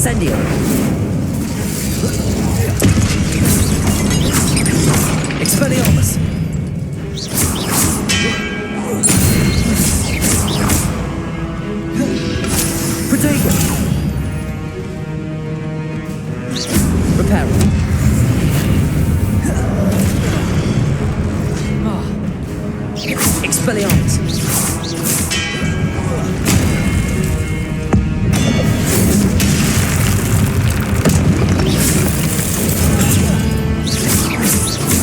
Incendio. Expelliarmus. Protego. Reparo. Expelliarmus.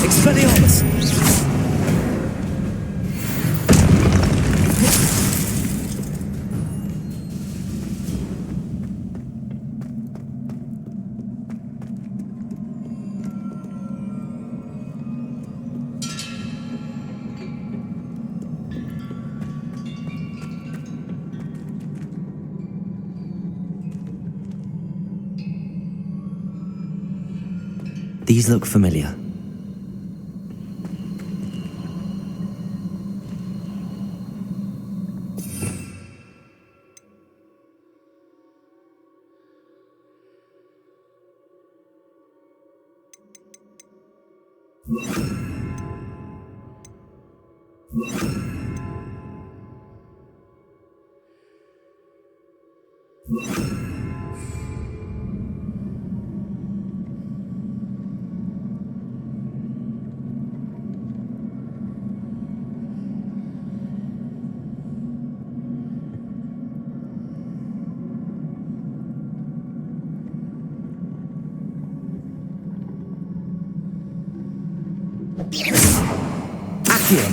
Expelliarmus. These look familiar. Accio.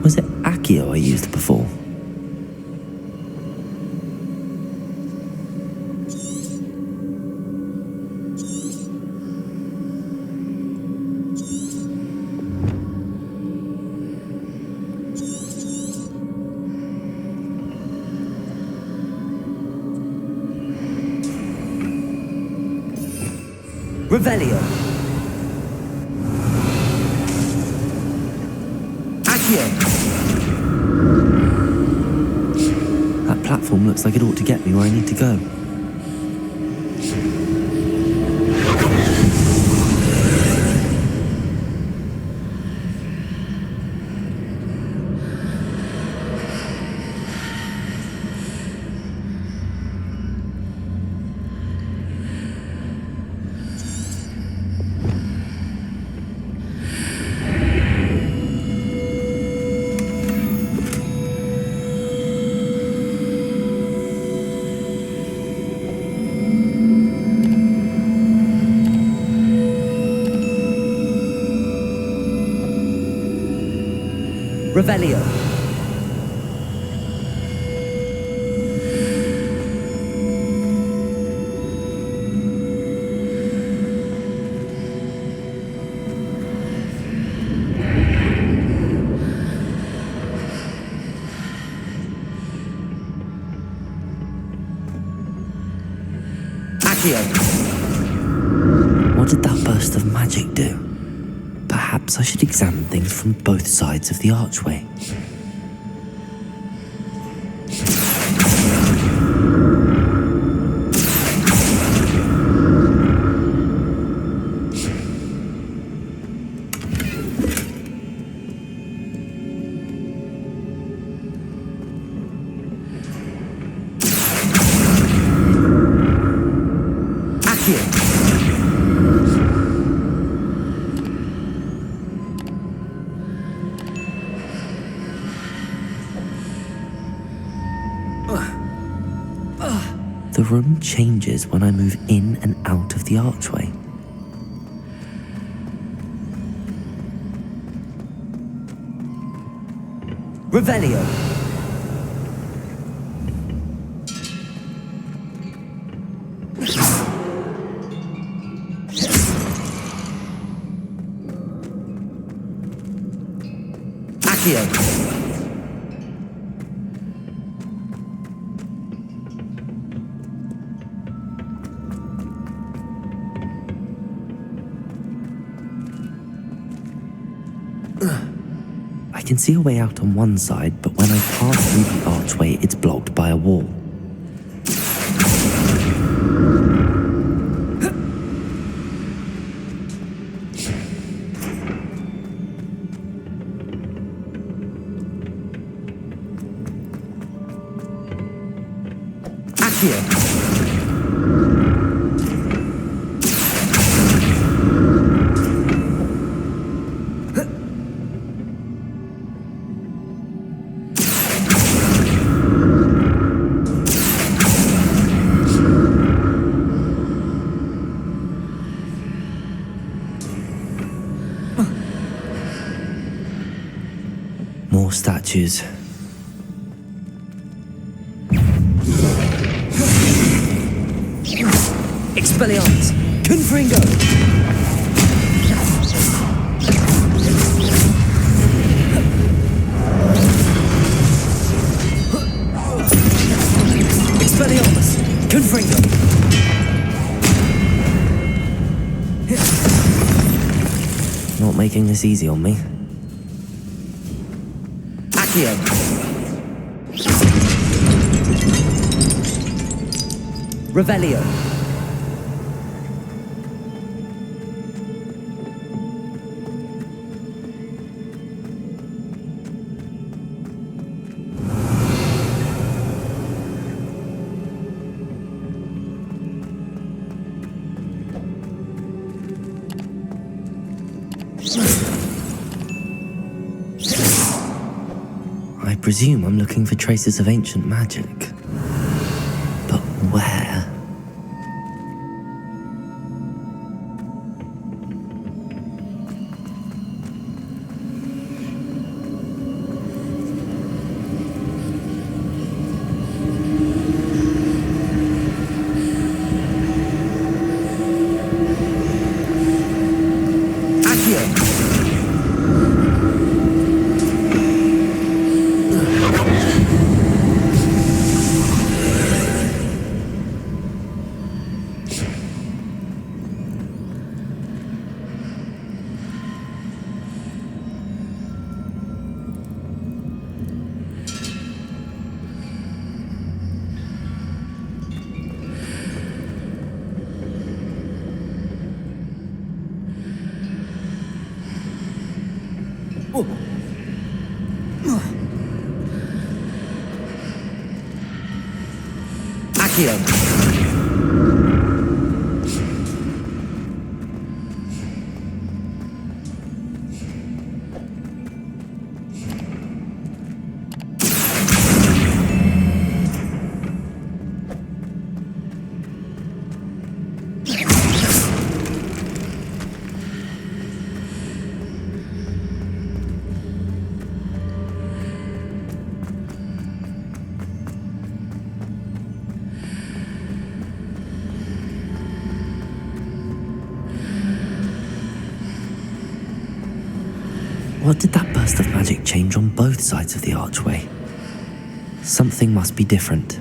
Was it Accio I used before? Revelio. Accio. That platform looks like it ought to get me where I need to go. Revelio. Accio. What did that burst of magic do? Perhaps I should examine things from both sides of the archway. The room changes when I move in and out of the archway. Revelio. Accio. I can see a way out on one side, but when I pass through the archway, it's blocked by a wall. Accio! More statues. Expelliarmus! Confringo! Expelliarmus! Confringo! Not making this easy on me. Accio! Revelio! I presume I'm looking for traces of ancient magic. But where? Accio! What did that burst of magic change on both sides of the archway? Something must be different.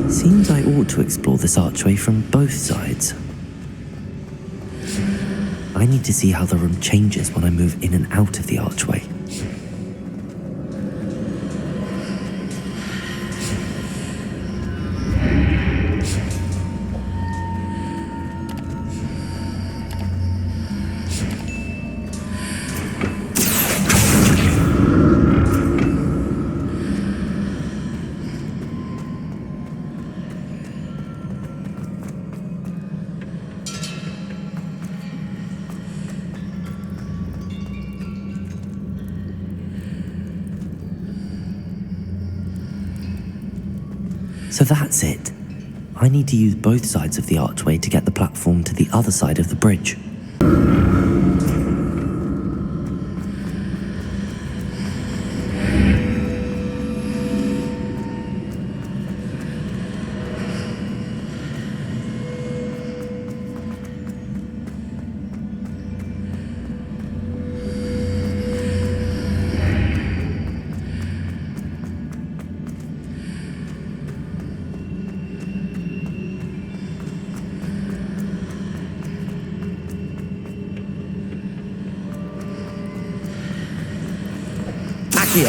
Seems I ought to explore this archway from both sides. I need to see how the room changes when I move in and out of the archway. So that's it. I need to use both sides of the archway to get the platform to the other side of the bridge. Accio.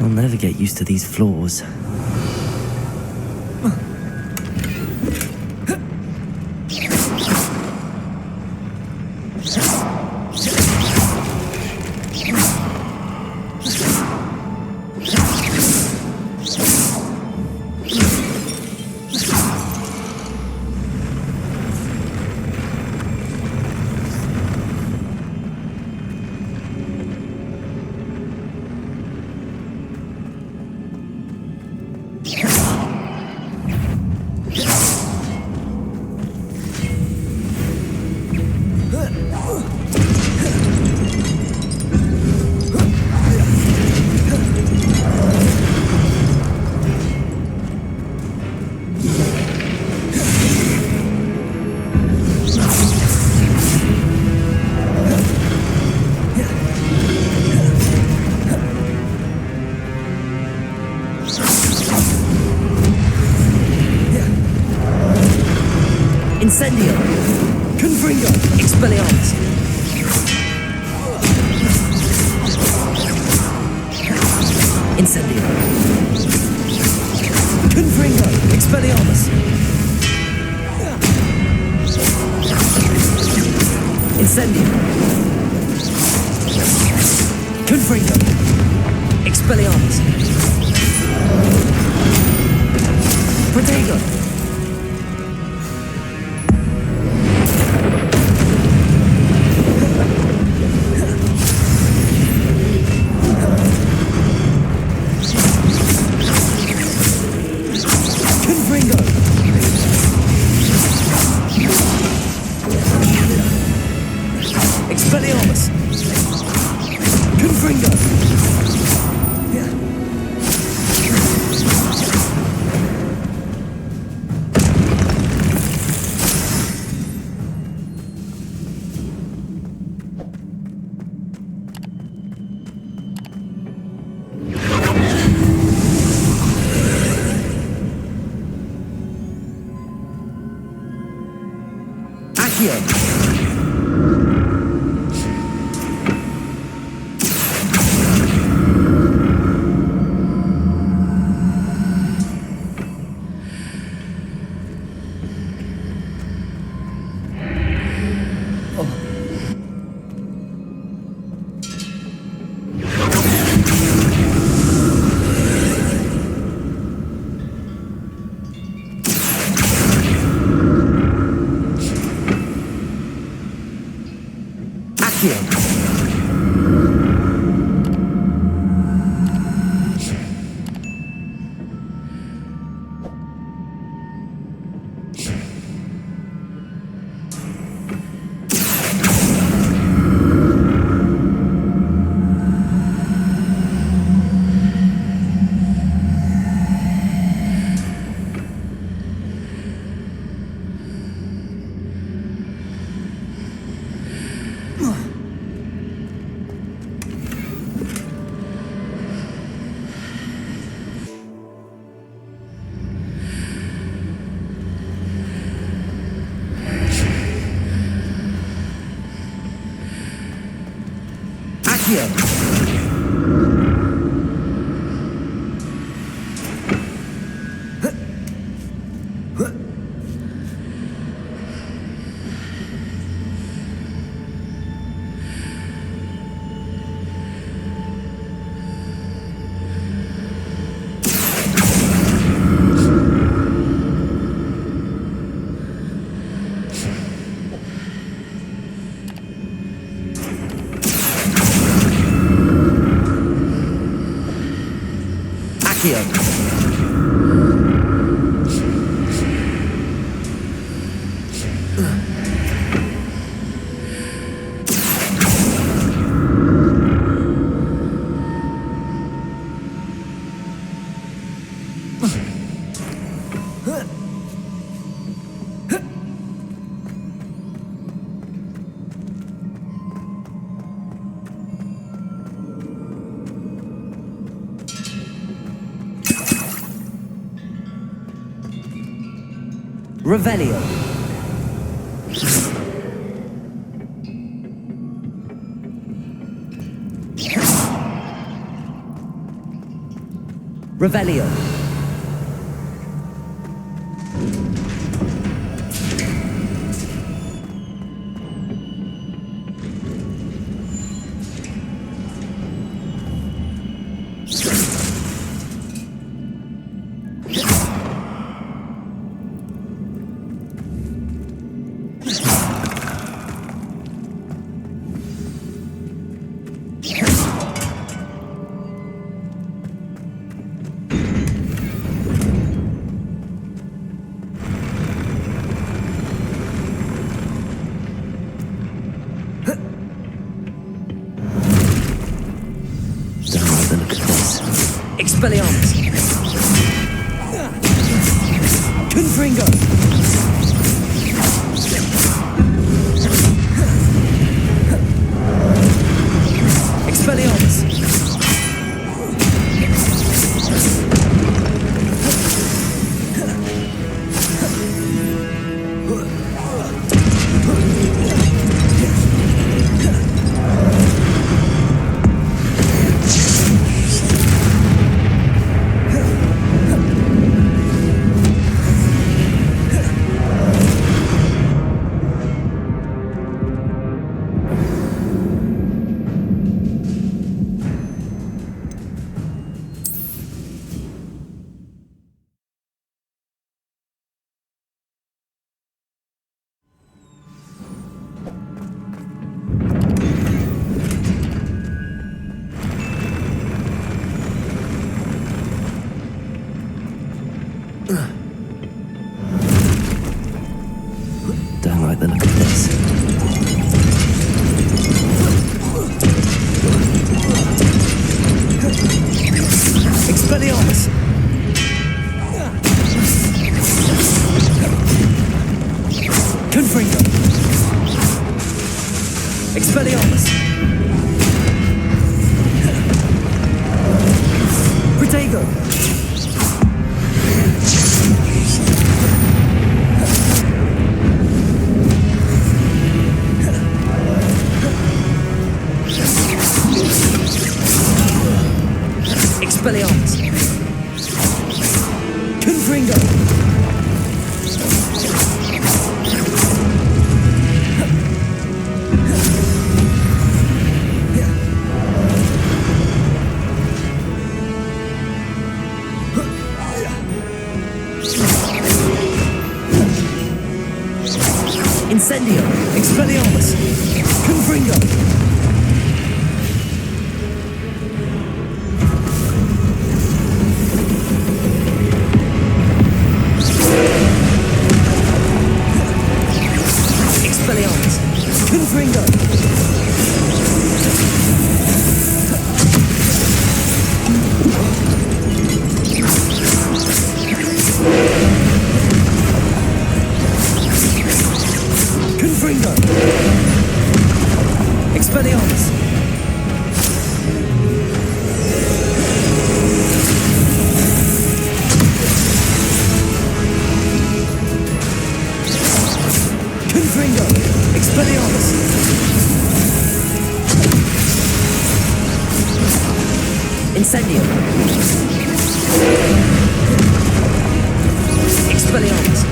I'll never get used to these floors. Incendio! Confringo! Expelliarmus! Incendio! Confringo! Expelliarmus! Incendio! Confringo! Expelliarmus! Protego! Expelliarmus! Confringo! Accio! Revelio. Revelio. Expelliarmus. Confringo. Expelliarmus. Don't like the look of this. Expelliarmus. Confringo. Expelliarmus. Protego. Expelliarmus. Confringo. Incendio. Expelliarmus. Confringo. Confringo. Confringo. Expelliarmus. Confringo. Expelliarmus. Incendio. Expelliarmus.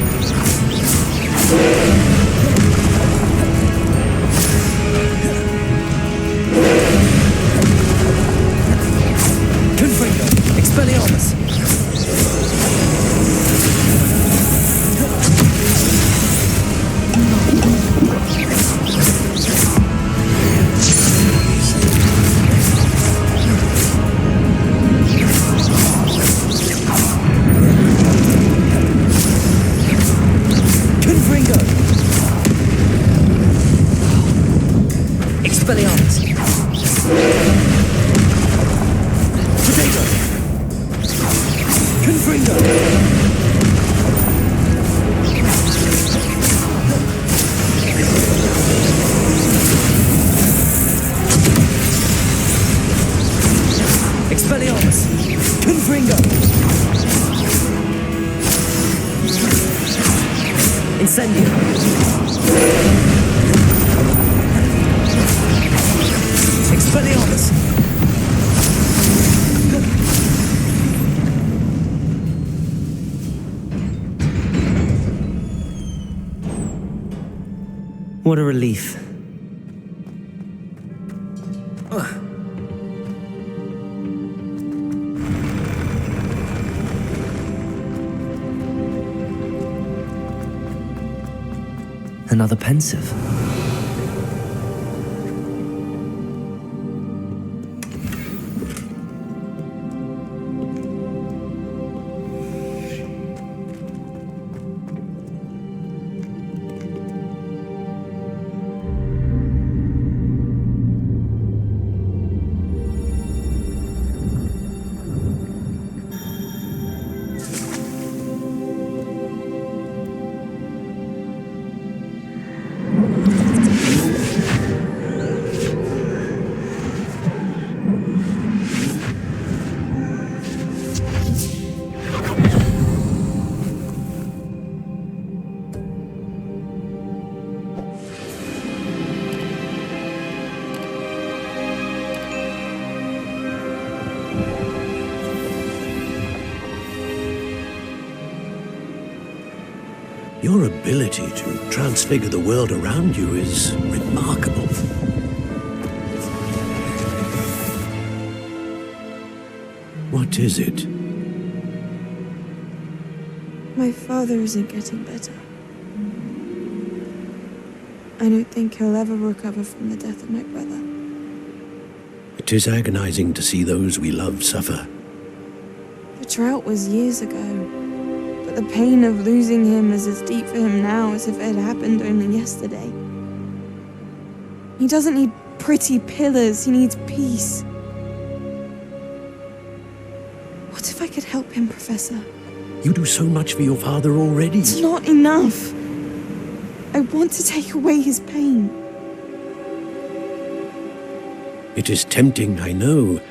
Confringo. Expelliarmus. Expelliarmus. Potato. Confringo. Expelliarmus. Confringo. Incendio! Expelliarmus! What a relief. Another pensive. Your ability to transfigure the world around you is remarkable. What is it? My father isn't getting better. I don't think he'll ever recover from the death of my brother. It is agonizing to see those we love suffer. The drought was years ago. But the pain of losing him is as deep for him now as if it had happened only yesterday. He doesn't need pretty pillars, he needs peace. What if I could help him, Professor? You do so much for your father already. It's not enough. I want to take away his pain. It is tempting, I know,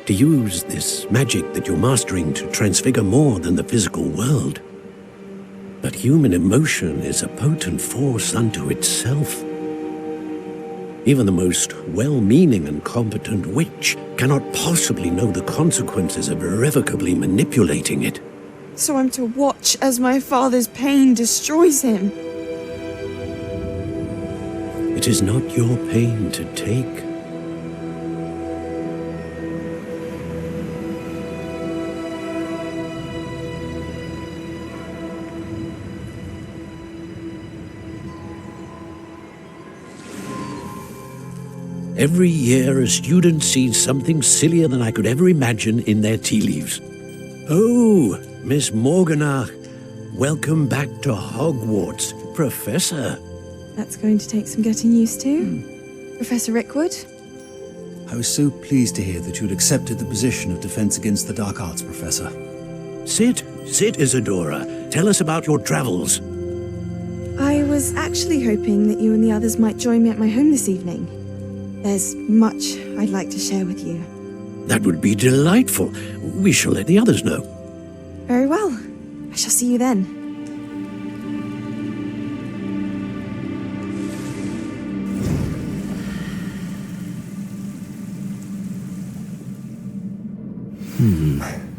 to use this magic that you're mastering to transfigure more than the physical world. But human emotion is a potent force unto itself. Even the most well-meaning and competent witch cannot possibly know the consequences of irrevocably manipulating it. So I'm to watch as my father's pain destroys him. It is not your pain to take. Every year, a student sees something sillier than I could ever imagine in their tea leaves. Oh, Miss Morganach, welcome back to Hogwarts, Professor. That's going to take some getting used to. Professor Rickwood? I was so pleased to hear that you had accepted the position of Defense Against the Dark Arts, Professor. Sit, Isadora. Tell us about your travels. I was actually hoping that you and the others might join me at my home this evening. There's much I'd like to share with you. That would be delightful. We shall let the others know. Very well. I shall see you then.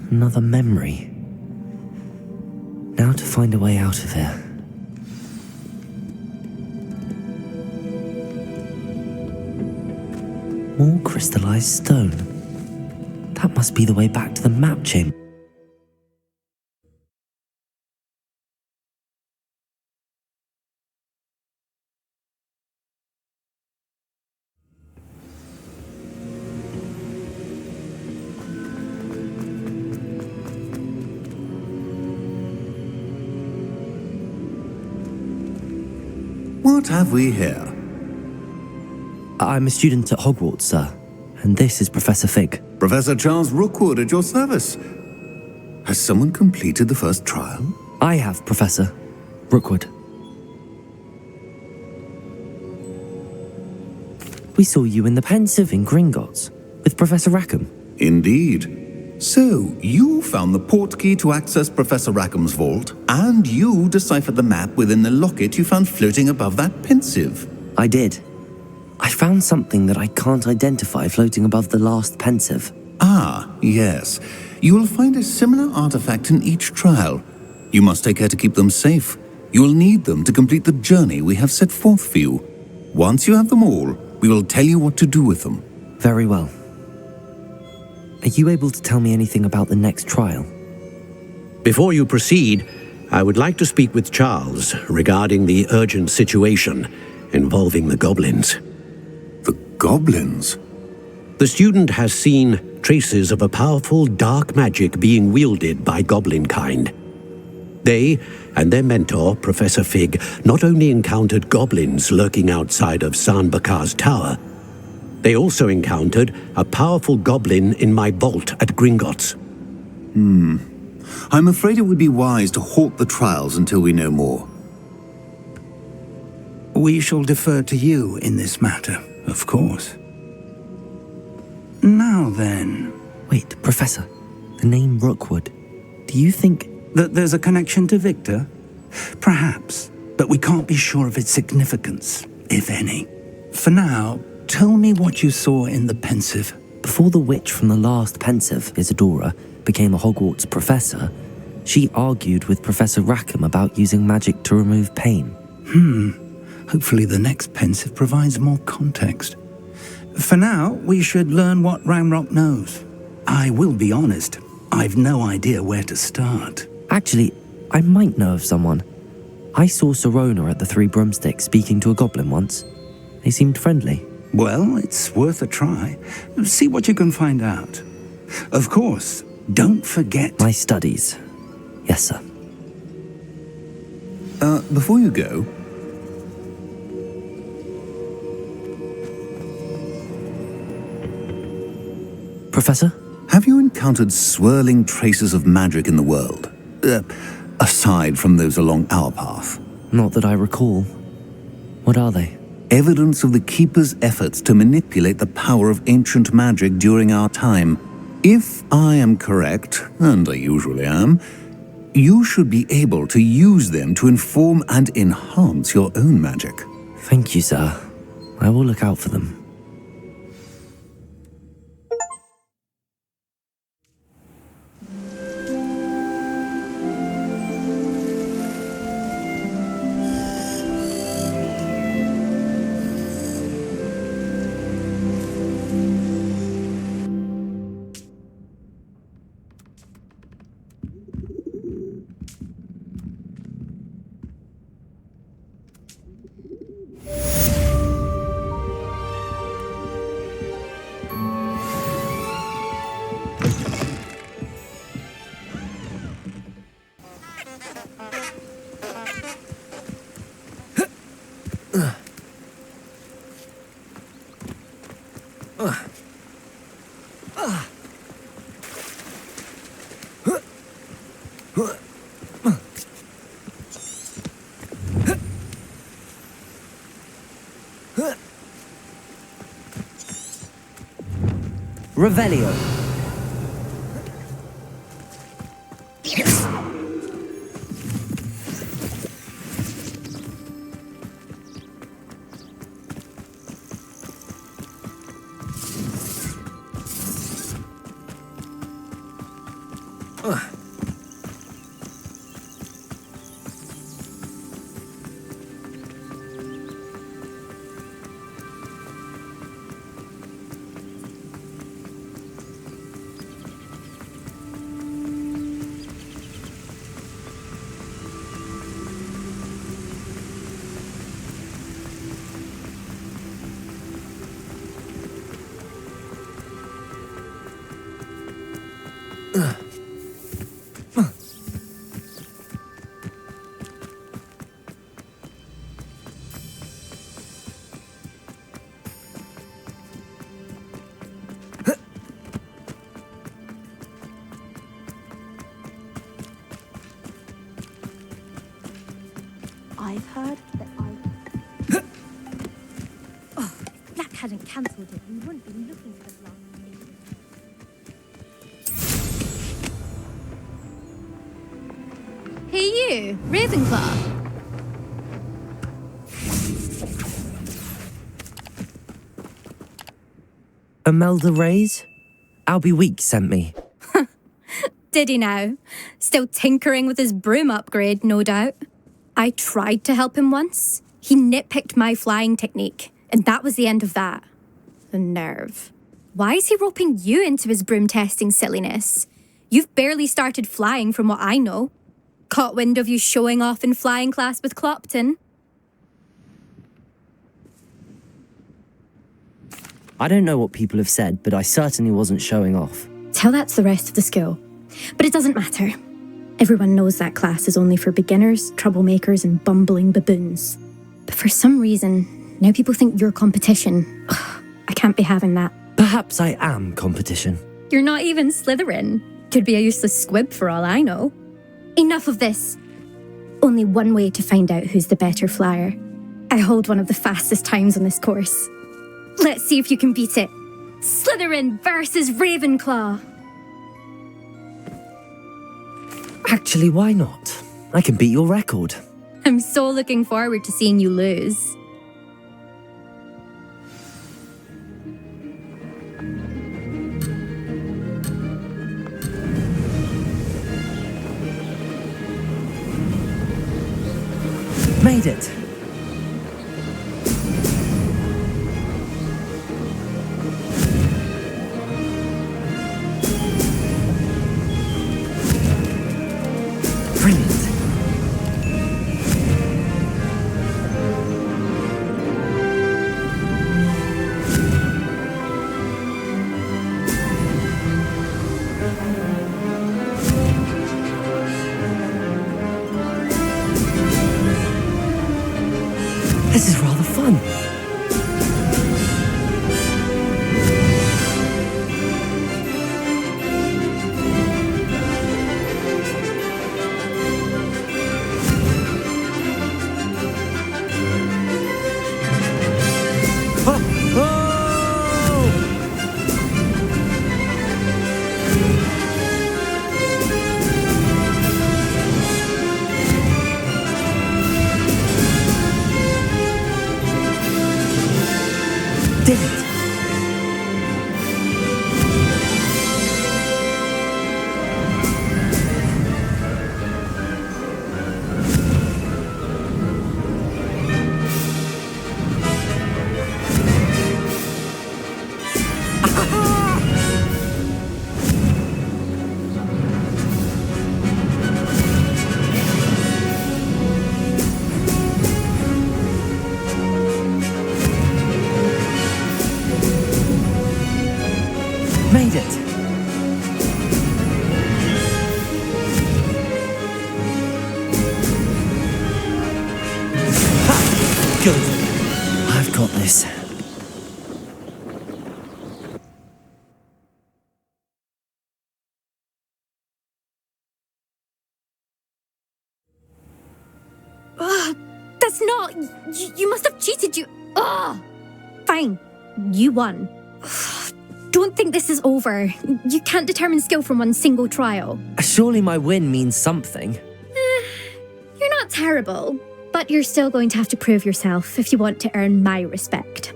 Another memory. Now to find a way out of here. More crystallized stone. That must be the way back to the map chamber. What have we here? I'm a student at Hogwarts, sir, and this is Professor Fig. Professor Charles Rookwood at your service. Has someone completed the first trial? I have, Professor Rookwood. We saw you in the Pensive in Gringotts with Professor Rackham. Indeed. So, you found the port key to access Professor Rackham's vault, and you deciphered the map within the locket you found floating above that pensive. I did. I found something that I can't identify floating above the last pensive. Ah, yes. You will find a similar artifact in each trial. You must take care to keep them safe. You will need them to complete the journey we have set forth for you. Once you have them all, we will tell you what to do with them. Very well. Are you able to tell me anything about the next trial? Before you proceed, I would like to speak with Charles regarding the urgent situation involving the goblins. The goblins? The student has seen traces of a powerful dark magic being wielded by goblin kind. They and their mentor, Professor Fig, not only encountered goblins lurking outside of San Bakar's tower, they also encountered a powerful goblin in my vault at Gringotts. I'm afraid it would be wise to halt the trials until we know more. We shall defer to you in this matter, of course. Now then... Wait, Professor. The name Rookwood. Do you think... that there's a connection to Victor? Perhaps, but we can't be sure of its significance, if any. For now, tell me what you saw in the pensive. Before the witch from the last pensive, Isadora, became a Hogwarts professor, she argued with Professor Rackham about using magic to remove pain. Hopefully the next pensive provides more context. For now, we should learn what Ranrock knows. I will be honest, I've no idea where to start. Actually, I might know of someone. I saw Sirona at the Three Broomsticks speaking to a goblin once. They seemed friendly. Well, it's worth a try. See what you can find out. Of course, don't forget... My studies. Yes, sir. Before you go... Professor? Have you encountered swirling traces of magic in the world? Aside from those along our path. Not that I recall. What are they? Evidence of the Keeper's efforts to manipulate the power of ancient magic during our time. If I am correct, and I usually am, you should be able to use them to inform and enhance your own magic. Thank you, sir. I will look out for them. Revelio. I've heard that Oh, if Black hadn't cancelled it, we wouldn't be looking for the last thing. Hey you, Ravenclaw. Imelda Reyes? Albie Weeks sent me. Did he now? Still tinkering with his broom upgrade, no doubt. I tried to help him once. He nitpicked my flying technique, and that was the end of that. The nerve. Why is he roping you into his broom testing silliness? You've barely started flying from what I know. Caught wind of you showing off in flying class with Clopton. I don't know what people have said, but I certainly wasn't showing off. Tell that to the rest of the school. But it doesn't matter. Everyone knows that class is only for beginners, troublemakers, and bumbling baboons. But for some reason, now people think you're competition. Ugh, I can't be having that. Perhaps I am competition. You're not even Slytherin. Could be a useless squib for all I know. Enough of this. Only one way to find out who's the better flyer. I hold one of the fastest times on this course. Let's see if you can beat it. Slytherin versus Ravenclaw. Actually, why not? I can beat your record. I'm so looking forward to seeing you lose. Made it. Brilliant. This is rather fun. Did it. Made it. Ha! Good. I've got this. That's not... You must have cheated, you... Ugh! Fine. You won. Don't think this is over. You can't determine skill from one single trial. Surely my win means something. You're not terrible, but you're still going to have to prove yourself if you want to earn my respect.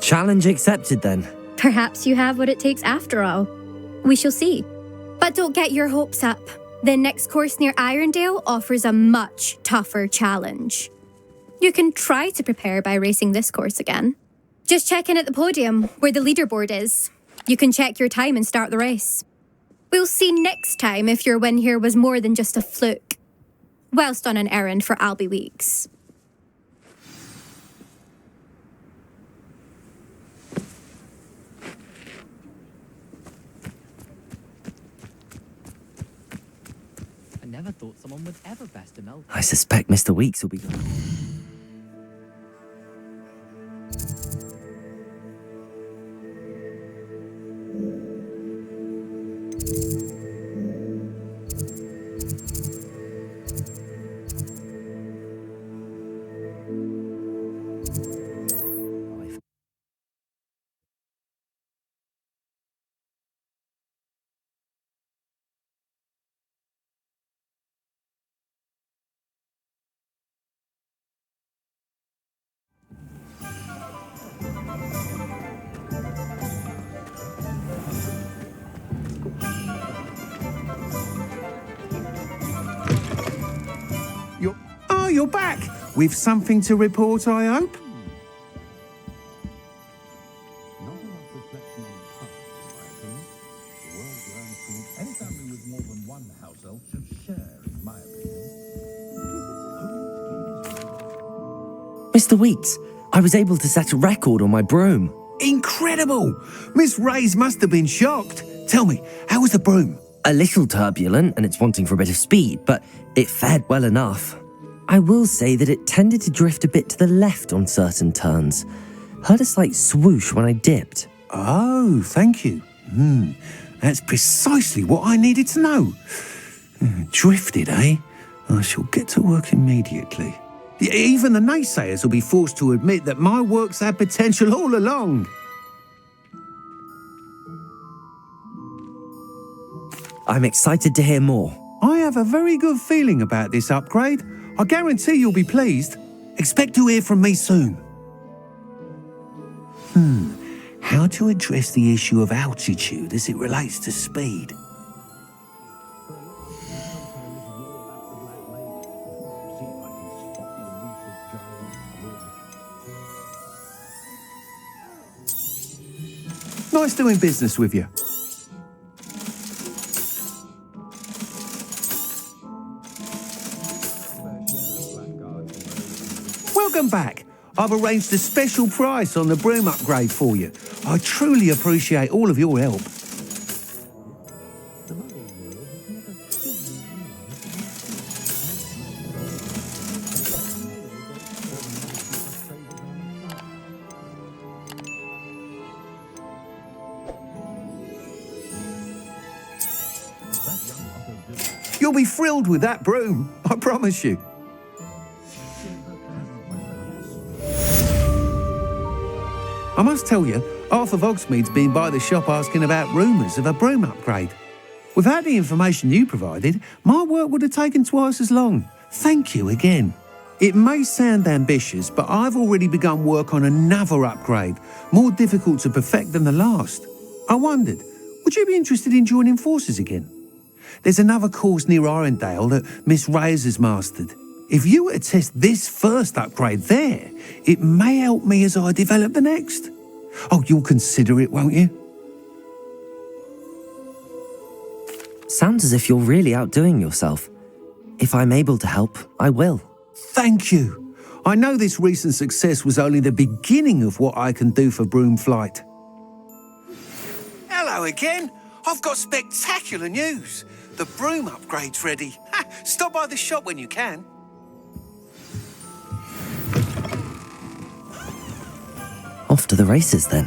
Challenge accepted then. Perhaps you have what it takes after all. We shall see. But don't get your hopes up. The next course near Irondale offers a much tougher challenge. You can try to prepare by racing this course again. Just check in at the podium, where the leaderboard is. You can check your time and start the race. We'll see next time if your win here was more than just a fluke. Whilst on an errand for Albie Weeks. I never thought someone would ever best Imelda. I suspect Mr. Weeks will be gone. back. With something to report, I hope? Mr. Weeks, I was able to set a record on my broom. Incredible! Miss Reyes must have been shocked. Tell me, how was the broom? A little turbulent and it's wanting for a bit of speed, but it fared well enough. I will say that it tended to drift a bit to the left on certain turns. Heard a slight swoosh when I dipped. Oh, thank you. That's precisely what I needed to know. Drifted, eh? I shall get to work immediately. Even the naysayers will be forced to admit that my work's had potential all along. I'm excited to hear more. I have a very good feeling about this upgrade. I guarantee you'll be pleased. Expect to hear from me soon. How to address the issue of altitude as it relates to speed? Nice doing business with you. Welcome back. I've arranged a special price on the broom upgrade for you. I truly appreciate all of your help. You'll be thrilled with that broom, I promise you. I must tell you, half of Hogsmeade's been by the shop asking about rumours of a broom upgrade. Without the information you provided, my work would have taken twice as long. Thank you again. It may sound ambitious, but I've already begun work on another upgrade, more difficult to perfect than the last. I wondered, would you be interested in joining forces again? There's another course near Irondale that Miss Reyes has mastered. If you were to test this first upgrade there, it may help me as I develop the next. Oh, you'll consider it, won't you? Sounds as if you're really outdoing yourself. If I'm able to help, I will. Thank you. I know this recent success was only the beginning of what I can do for broom flight. Hello again. I've got spectacular news. The broom upgrade's ready. Stop by the shop when you can. Off to the races then.